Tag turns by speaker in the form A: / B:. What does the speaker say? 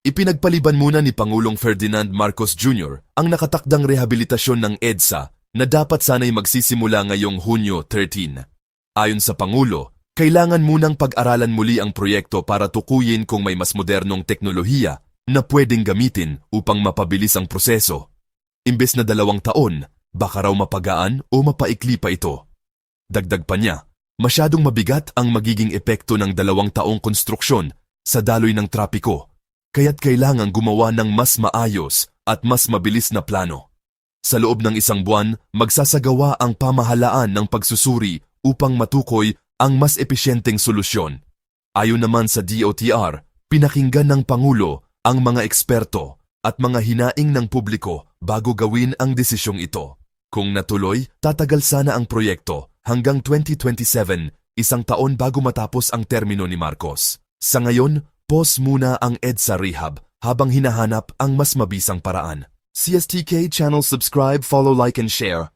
A: Ipinagpaliban muna ni Pangulong Ferdinand Marcos Jr. ang nakatakdang rehabilitasyon ng EDSA na dapat sana'y magsisimula ngayong Hunyo 13. Ayon sa Pangulo, kailangan munang pag-aralan muli ang proyekto para tukuyin kung may mas modernong teknolohiya na pwedeng gamitin upang mapabilis ang proseso. Imbes na 2 taon, baka raw mapagaan o mapaikli pa ito. Dagdag pa niya, masyadong mabigat ang magiging epekto ng 2 taong konstruksyon sa daloy ng trapiko, kaya't kailangan gumawa ng mas maayos at mas mabilis na plano. Sa loob ng 1 buwan, magsasagawa ang pamahalaan ng pagsusuri upang matukoy ang mas episyenteng solusyon. Ayon naman sa DOTR, pinakinggan ng Pangulo ang mga eksperto at mga hinaing ng publiko bago gawin ang desisyong ito. Kung natuloy, tatagal sana ang proyekto hanggang 2027, 1 taon bago matapos ang termino ni Marcos. Sa ngayon, pause muna ang EDSA rehab habang hinahanap ang mas mabisang paraan. CSTK channel subscribe, follow, like and share.